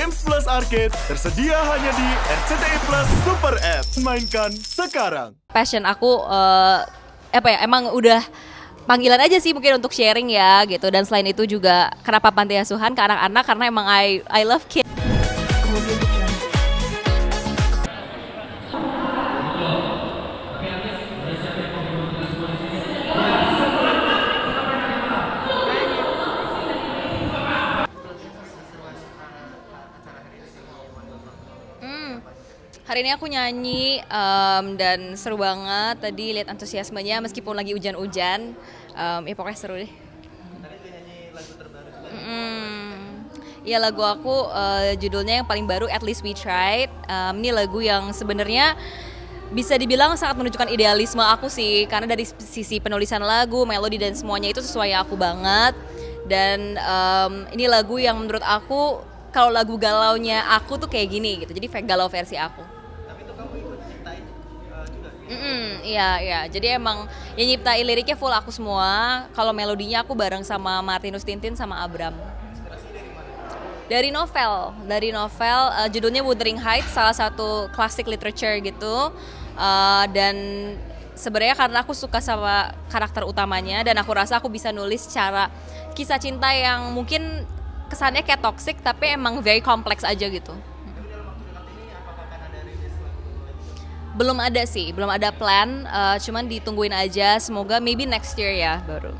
Games Plus Arcade tersedia hanya di RCTI Plus Super App. Mainkan sekarang. Passion aku emang udah panggilan aja sih mungkin untuk sharing ya gitu. Dan selain itu juga kenapa panti asuhan ke anak-anak karena emang I love kids. Hari ini aku nyanyi dan seru banget tadi lihat antusiasmenya meskipun lagi hujan-hujan, ya pokoknya seru deh. Tadi tuh nyanyi lagu terbaru juga. Iya lagu aku judulnya yang paling baru At Least We Tried. Ini lagu yang sebenarnya bisa dibilang sangat menunjukkan idealisme aku sih karena dari sisi penulisan lagu, melodi dan semuanya itu sesuai aku banget. Dan ini lagu yang menurut aku kalau lagu galaunya aku tuh kayak gini gitu. Jadi galau versi aku. Iya. Jadi emang yang nyiptain liriknya full aku semua. Kalau melodinya aku bareng sama Martinus Tintin sama Abram. Dari novel, judulnya Wuthering Heights, salah satu classic literature gitu. Dan sebenarnya karena aku suka sama karakter utamanya dan aku rasa aku bisa nulis secara kisah cinta yang mungkin kesannya kayak toxic tapi emang very kompleks aja gitu. Belum ada sih, belum ada plan, cuman ditungguin aja, semoga maybe next year ya baru.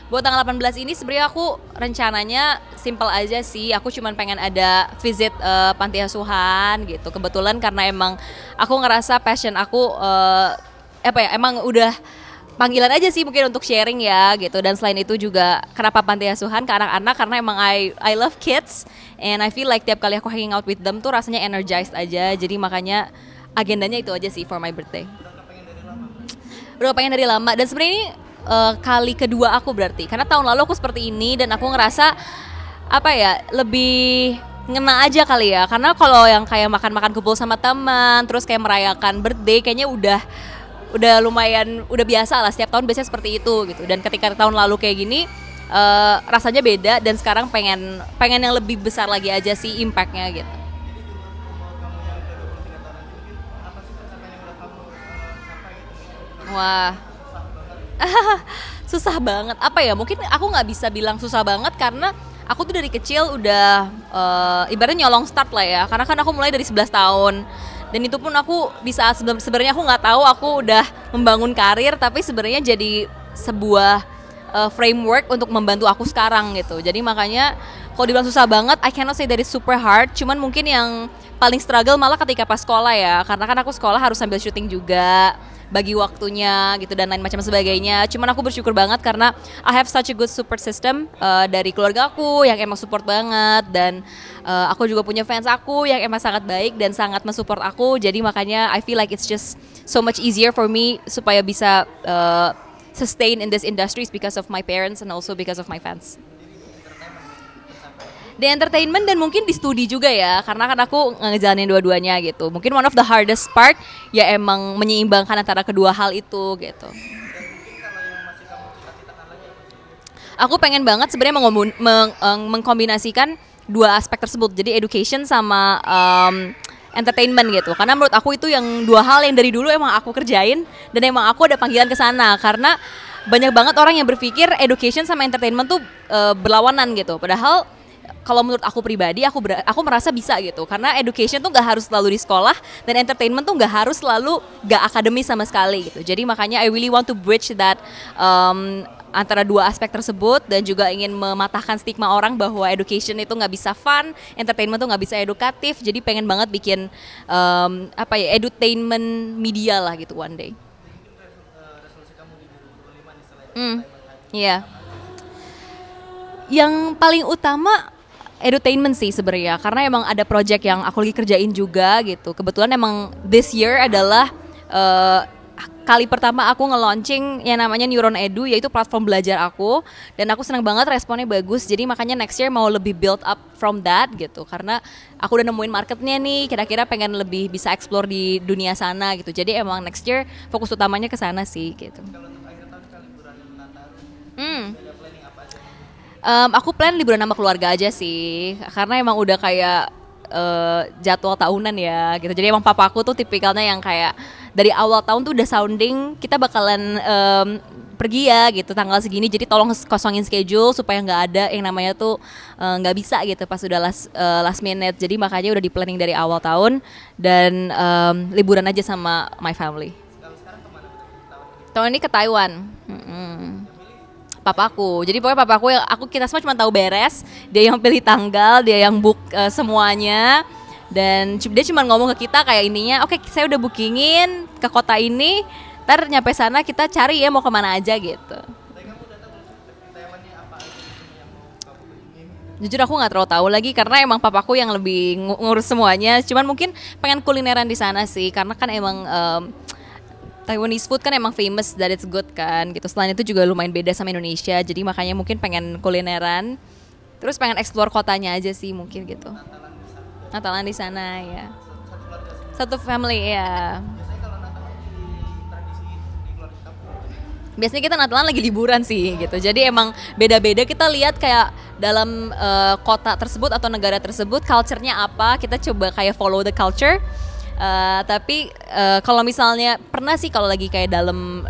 Buat tanggal 18 ini sebenarnya aku rencananya simple aja sih, aku cuman pengen ada visit panti asuhan gitu. Kebetulan karena emang aku ngerasa passion aku emang udah panggilan aja sih mungkin untuk sharing ya gitu. Dan selain itu juga kenapa panti asuhan ke anak-anak karena emang I love kids and I feel like tiap kali aku hanging out with them tuh rasanya energized aja. Jadi makanya agendanya itu aja sih for my birthday. Udah pengen dari lama dan sebenarnya ini kali kedua aku berarti karena tahun lalu aku seperti ini dan aku ngerasa lebih ngena aja kali ya karena kalau yang kayak makan-makan kumpul sama teman terus kayak merayakan birthday kayaknya udah lumayan udah biasa lah setiap tahun biasanya seperti itu gitu dan ketika tahun lalu kayak gini rasanya beda dan sekarang pengen yang lebih besar lagi aja sih impactnya gitu. Wah susah banget mungkin aku nggak bisa bilang susah banget karena aku tuh dari kecil udah ibaratnya nyolong start lah ya karena kan aku mulai dari 11 tahun. Dan itu pun aku di saat sebenarnya aku nggak tahu aku udah membangun karir tapi sebenarnya jadi sebuah framework untuk membantu aku sekarang gitu. Jadi makanya kalau dibilang susah banget, I cannot say that it's super hard. Cuman mungkin yang paling struggle malah ketika pas sekolah ya, karena kan aku sekolah harus sambil syuting juga, bagi waktunya gitu dan lain macam sebagainya. Cuman aku bersyukur banget karena I have such a good support system dari keluarga aku yang emang support banget dan aku juga punya fans aku yang emang sangat baik dan sangat mensupport aku. Jadi makanya I feel like it's just so much easier for me supaya bisa sustain in this industry because of my parents and also because of my fans. Di entertainment dan mungkin di studi juga ya karena kan aku ngejalanin dua-duanya gitu. Mungkin one of the hardest part ya emang menyeimbangkan antara kedua hal itu gitu. Aku pengen banget sebenarnya mengkombinasikan dua aspek tersebut. Jadi education sama entertainment gitu. Karena menurut aku itu yang dua hal yang dari dulu emang aku kerjain dan emang aku ada panggilan ke sana karena banyak banget orang yang berpikir education sama entertainment tuh berlawanan gitu. Padahal kalau menurut aku pribadi, aku merasa bisa gitu. Karena education tuh gak harus selalu di sekolah dan entertainment tuh gak harus selalu gak akademis sama sekali gitu. Jadi makanya I really want to bridge that antara dua aspek tersebut dan juga ingin mematahkan stigma orang bahwa education itu gak bisa fun, entertainment tuh gak bisa edukatif. Jadi pengen banget bikin edutainment media lah gitu one day. Iya. Yang paling utama edutainment sih sebenarnya karena emang ada project yang aku lagi kerjain juga gitu. Kebetulan emang this year adalah kali pertama aku nge-launching yang namanya Neuron Edu, yaitu platform belajar aku dan aku senang banget responnya bagus. Jadi makanya next year mau lebih build up from that gitu karena aku udah nemuin marketnya nih, kira-kira pengen lebih bisa explore di dunia sana gitu. Jadi emang next year fokus utamanya ke sana sih gitu. Aku plan liburan sama keluarga aja sih, karena emang udah kayak jadwal tahunan ya gitu. Jadi emang papa aku tuh tipikalnya yang kayak dari awal tahun tuh udah sounding kita bakalan pergi ya gitu tanggal segini. Jadi tolong kosongin schedule supaya nggak ada yang namanya tuh nggak bisa gitu pas udah last minute. Jadi makanya udah di planning dari awal tahun dan liburan aja sama my family. Tahun ini ke Taiwan. Papaku. Jadi pokoknya papaku yang kita semua cuma tahu beres, dia yang pilih tanggal, dia yang book semuanya. Dan dia cuma ngomong ke kita kayak ininya, oke, saya udah bookingin ke kota ini, ntar nyampe sana kita cari ya mau kemana aja gitu. Jujur aku nggak terlalu tahu lagi karena emang papaku yang lebih ngurus semuanya. Cuman mungkin pengen kulineran di sana sih, karena kan emang Taiwanese food kan emang famous that it's good kan gitu. Selain itu juga lumayan beda sama Indonesia. Jadi makanya mungkin pengen kulineran. Terus pengen explore kotanya aja sih mungkin gitu. Natalan di sana ya. Satu family ya. Biasanya kita Natalan lagi liburan sih gitu. Jadi emang beda-beda kita lihat kayak dalam kota tersebut atau negara tersebut culture-nya apa. Kita coba kayak follow the culture. Tapi kalau misalnya pernah sih kalau lagi kayak dalam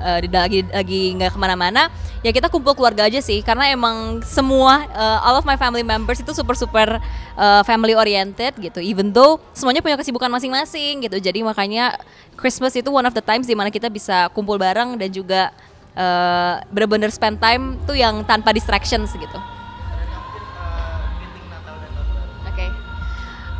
lagi nggak kemana-mana ya kita kumpul keluarga aja sih karena emang semua all of my family members itu super family oriented gitu, even though semuanya punya kesibukan masing-masing gitu. Jadi makanya Christmas itu one of the times dimana kita bisa kumpul bareng dan juga bener-bener spend time tuh yang tanpa distractions gitu.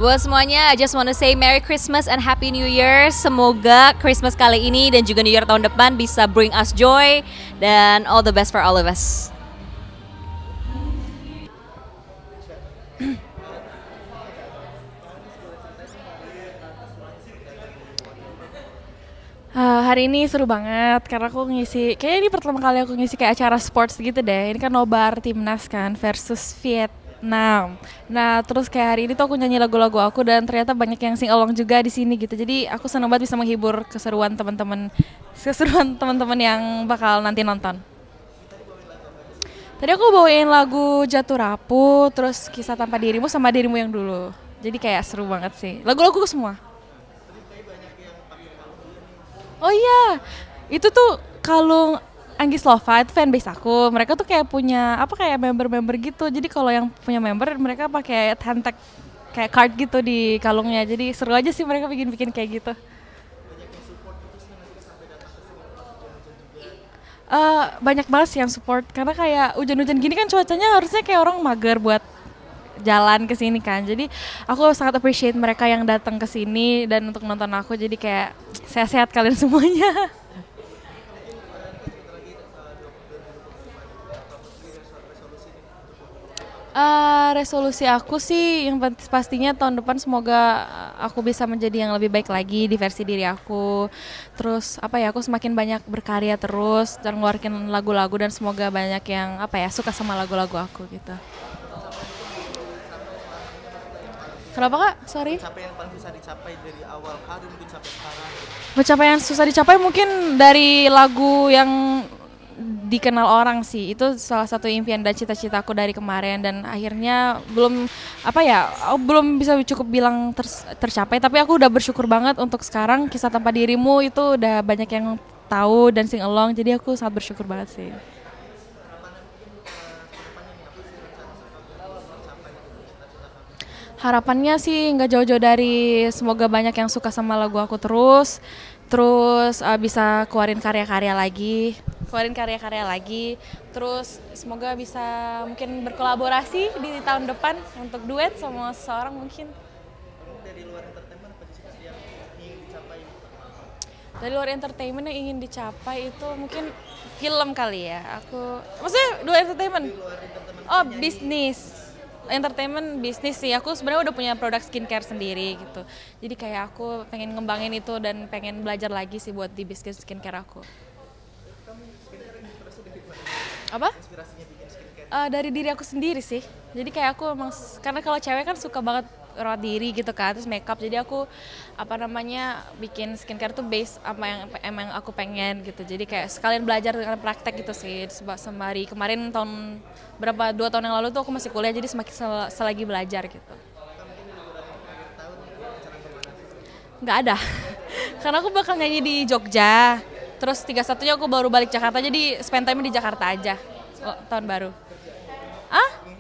Buat semuanya, I just want to say Merry Christmas and Happy New Year. Semoga Christmas kali ini dan juga New Year tahun depan bisa bring us joy dan all the best for all of us. Hari ini seru banget karena aku ngisi, kayaknya ini pertama kali aku ngisi kayak acara sports gitu deh. Ini kan nobar timnas kan versus Vietnam. Nah, terus kayak hari ini tuh aku nyanyi lagu-lagu aku dan ternyata banyak yang sing along juga di sini gitu. Jadi aku senang banget bisa menghibur keseruan teman-teman yang bakal nanti nonton. Tadi aku bawain lagu Jatuh Rapuh, terus Kisah Tanpa Dirimu sama Dirimu Yang Dulu. Jadi kayak seru banget sih. Lagu-lagu semua. Oh iya, itu tuh kalung Anggis Lova itu fanbase aku. Mereka tuh kayak punya apa kayak member-member gitu. Jadi kalau yang punya member mereka pakai handtag kayak card gitu di kalungnya. Jadi seru aja sih mereka bikin-bikin kayak gitu. Banyak banget sih yang support karena kayak hujan-hujan gini kan cuacanya harusnya kayak orang mager buat jalan ke sini kan. Jadi aku sangat appreciate mereka yang datang ke sini dan untuk nonton aku. Jadi kayak sehat-sehat kalian semuanya. Resolusi aku sih yang pastinya tahun depan semoga aku bisa menjadi yang lebih baik lagi di versi diri aku. Terus apa ya, aku semakin banyak berkarya terus dan ngeluarin lagu-lagu dan semoga banyak yang apa ya suka sama lagu-lagu aku gitu. Kenapa Kak? Sorry. Pencapaian yang paling susah dicapai dari awal karir mungkin sampai sekarang. Pencapaian susah dicapai mungkin dari lagu yang dikenal orang sih. Itu salah satu impian dan cita-citaku dari kemarin dan akhirnya belum apa ya, belum bisa cukup bilang tercapai, tapi aku udah bersyukur banget untuk sekarang Kisah Tanpa Dirimu itu udah banyak yang tahu dan sing along. Jadi aku sangat bersyukur banget sih. Harapannya sih nggak jauh-jauh dari semoga banyak yang suka sama lagu aku terus bisa keluarin karya-karya lagi, terus semoga bisa mungkin berkolaborasi di tahun depan untuk duet sama seseorang mungkin. Dari luar entertainment apa sih yang ingin dicapai? Dari luar entertainment yang ingin dicapai itu mungkin film kali ya. Maksudnya luar entertainment? Oh, bisnis. Entertainment bisnis sih, aku sebenarnya udah punya produk skincare sendiri gitu. Jadi kayak aku pengen ngembangin itu dan pengen belajar lagi sih buat di bisnis skincare aku. Apa? Inspirasinya bikin skincare? Dari diri aku sendiri sih. Jadi kayak aku emang, karena kalau cewek kan suka banget rawat diri gitu kan, terus makeup. Jadi aku bikin skincare tuh base apa yang emang aku pengen gitu. Jadi kayak sekalian belajar dengan praktek gitu sih. Sembari kemarin 2 tahun yang lalu tuh aku masih kuliah, jadi semakin selagi belajar gitu. Nggak ada, karena aku bakal nyanyi di Jogja. Terus 31-nya aku baru balik Jakarta, jadi spend time di Jakarta aja tahun baru.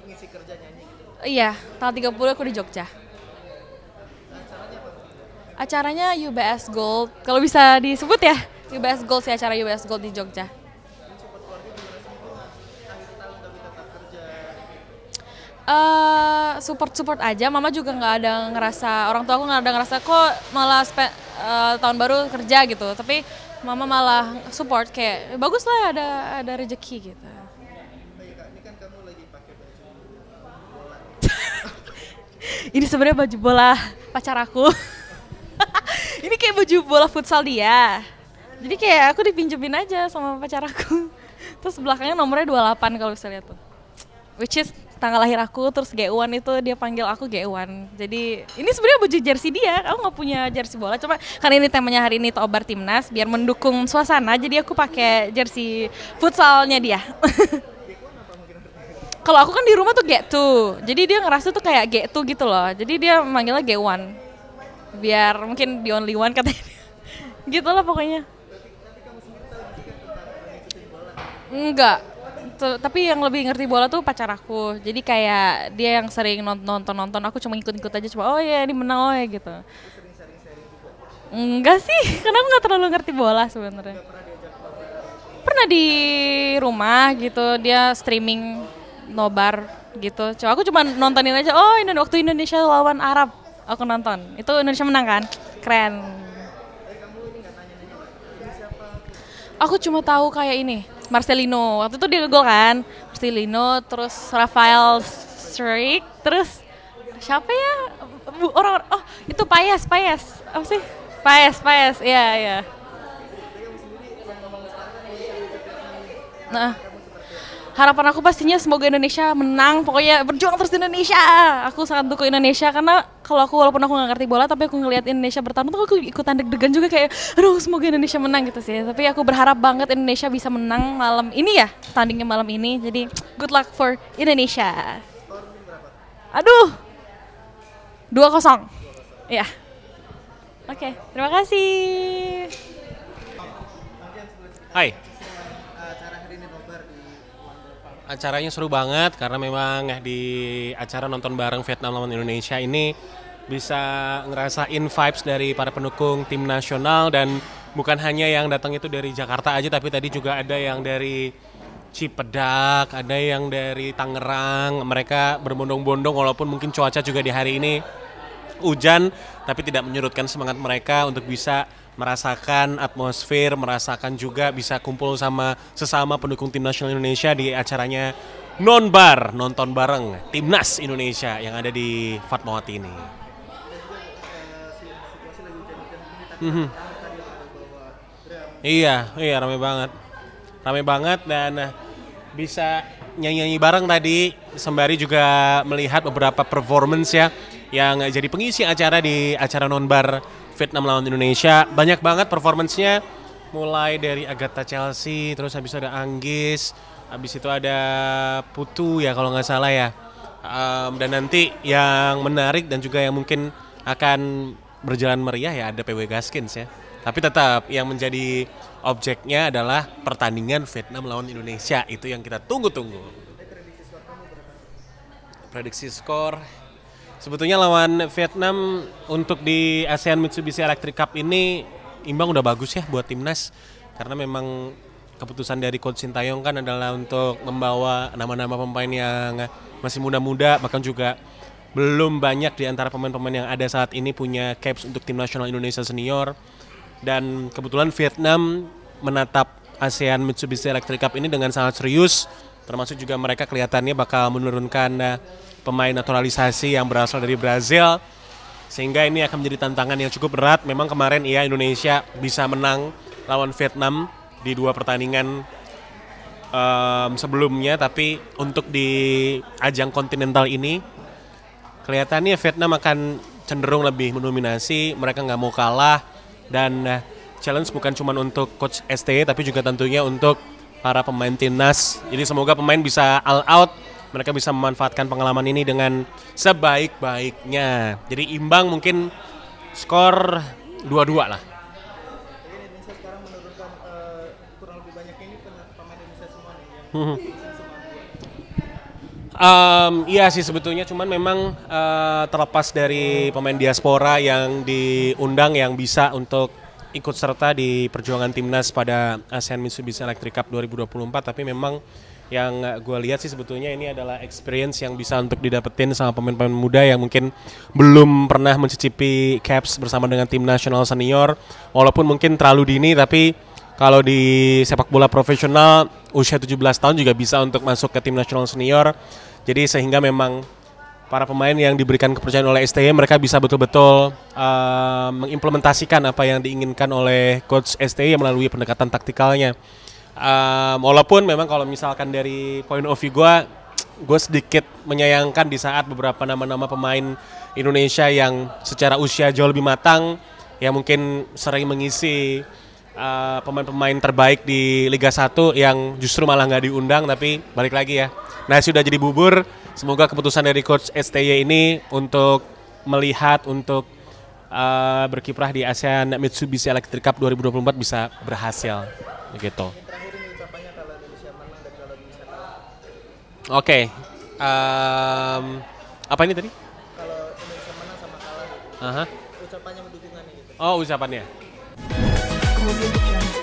Ngisi kerja nyanyi gitu. Iya, tanggal 30 aku di Jogja. Acaranya UBS Gold, kalau bisa disebut ya, UBS Gold sih, acara UBS Gold di Jogja. Support aja, mama juga nggak ada ngerasa, orang tua aku nggak ada ngerasa kok malah tahun baru kerja gitu, tapi mama malah support kayak bagus lah ada rezeki gitu. Ini kan kamu lagi pakai baju bola. Ini sebenarnya baju bola pacar aku. Ini kayak baju bola futsal dia. Jadi kayak aku dipinjemin aja sama pacar aku. Terus belakangnya nomornya 28 kalau bisa lihat tuh. Which is tanggal lahir aku, terus G1 itu dia panggil aku G1. Jadi ini sebenarnya baju jersey dia. Aku nggak punya jersey bola, cuma karena ini temanya hari ini Tobar Timnas, biar mendukung suasana, jadi aku pakai jersey futsalnya dia. Kalau aku kan di rumah tuh G2, jadi dia ngerasa tuh kayak G2 gitu loh. Jadi dia manggilnya G1, biar mungkin the only one katanya. Gitu lah pokoknya. Enggak, tapi yang lebih ngerti bola tuh pacar aku. Jadi kayak dia yang sering nonton, aku cuma ikut-ikut aja, cuma oh ya ini menang oh ya gitu. Enggak sih, karena aku nggak terlalu ngerti bola sebenarnya. Pernah di rumah gitu, dia streaming nobar gitu. Aku cuma nontonin aja. Oh ini waktu Indonesia lawan Arab, aku nonton. Itu Indonesia menang kan, keren. Aku cuma tahu kayak ini, Marcelino. Waktu itu dia ngegol kan, Marcelino, terus Rafael Struijk, terus siapa ya? Orang oh itu Paes. Apa sih? Paes. Iya. Nah, harapan aku pastinya semoga Indonesia menang, pokoknya berjuang terus Indonesia. Aku sangat dukung Indonesia karena kalau aku walaupun aku nggak ngerti bola, tapi aku ngelihat Indonesia bertarung tuh aku ikutan deg-degan juga kayak, aduh semoga Indonesia menang gitu sih. Tapi aku berharap banget Indonesia bisa menang malam ini ya, tandingnya malam ini. Jadi good luck for Indonesia. Aduh, 2-0. Ya. Oke, terima kasih. Hai. Acaranya seru banget karena memang di acara nonton bareng Vietnam lawan Indonesia ini bisa ngerasain vibes dari para pendukung tim nasional, dan bukan hanya yang datang itu dari Jakarta aja, tapi tadi juga ada yang dari Cipedak, ada yang dari Tangerang. Mereka berbondong-bondong walaupun mungkin cuaca juga di hari ini hujan, tapi tidak menyurutkan semangat mereka untuk bisa merasakan atmosfer, merasakan juga bisa kumpul sama sesama pendukung tim nasional Indonesia di acaranya Nonbar, nonton bareng Timnas Indonesia yang ada di Fatmawati ini. Iya, ramai banget dan bisa nyanyi bareng tadi, sembari juga melihat beberapa performance ya yang jadi pengisi acara di acara Nonbar Vietnam lawan Indonesia. Banyak banget performance-nya, mulai dari Agatha Chelsea, terus habis itu ada Anggis, habis itu ada Putu ya kalau nggak salah ya. Dan nanti yang menarik dan juga yang mungkin akan berjalan meriah ya ada PW Gaskins ya. Tapi tetap yang menjadi objeknya adalah pertandingan Vietnam lawan Indonesia, itu yang kita tunggu-tunggu. Prediksi skor sebetulnya lawan Vietnam untuk di ASEAN Mitsubishi Electric Cup ini imbang udah bagus ya buat timnas, karena memang keputusan dari Coach Sintayong kan adalah untuk membawa nama-nama pemain yang masih muda-muda, bahkan juga belum banyak di antara pemain-pemain yang ada saat ini punya caps untuk tim nasional Indonesia senior. Dan kebetulan Vietnam menatap ASEAN Mitsubishi Electric Cup ini dengan sangat serius, termasuk juga mereka kelihatannya bakal menurunkan pemain naturalisasi yang berasal dari Brazil, sehingga ini akan menjadi tantangan yang cukup berat. Memang kemarin Indonesia bisa menang lawan Vietnam di 2 pertandingan sebelumnya, tapi untuk di ajang kontinental ini kelihatannya Vietnam akan cenderung lebih mendominasi, mereka nggak mau kalah, dan challenge bukan cuma untuk coach STY tapi juga tentunya untuk para pemain timnas. Jadi semoga pemain bisa all out, mereka bisa memanfaatkan pengalaman ini dengan sebaik-baiknya. Jadi imbang mungkin skor 2-2 lah. Jadi Indonesia sekarang menurunkan kurang lebih banyak ini pemain Indonesia semua nih yang semua dua. Iya sih sebetulnya, cuman memang terlepas dari pemain diaspora yang diundang yang bisa untuk ikut serta di perjuangan timnas pada ASEAN Mitsubishi Electric Cup 2024, tapi memang yang gue lihat sih sebetulnya ini adalah experience yang bisa untuk didapetin sama pemain-pemain muda yang mungkin belum pernah mencicipi caps bersama dengan tim nasional senior, walaupun mungkin terlalu dini, tapi kalau di sepak bola profesional usia 17 tahun juga bisa untuk masuk ke tim nasional senior. Jadi sehingga memang para pemain yang diberikan kepercayaan oleh STY mereka bisa betul-betul mengimplementasikan apa yang diinginkan oleh coach STY melalui pendekatan taktikalnya. Walaupun memang kalau misalkan dari point of view gue sedikit menyayangkan di saat beberapa nama-nama pemain Indonesia yang secara usia jauh lebih matang yang mungkin sering mengisi pemain-pemain terbaik di Liga 1 yang justru malah nggak diundang, tapi balik lagi ya. Nah sudah jadi bubur, semoga keputusan dari coach STY ini untuk melihat untuk berkiprah di ASEAN Mitsubishi Electric Cup 2024 bisa berhasil begitu. Terakhir ini ucapannya kalau Indonesia menang dan kalau Indonesia kalah. Oke, apa ini tadi? Kalau Indonesia menang sama kalah, Aha. ucapannya mendukungannya gitu. Oh ucapannya. Audio Jungle.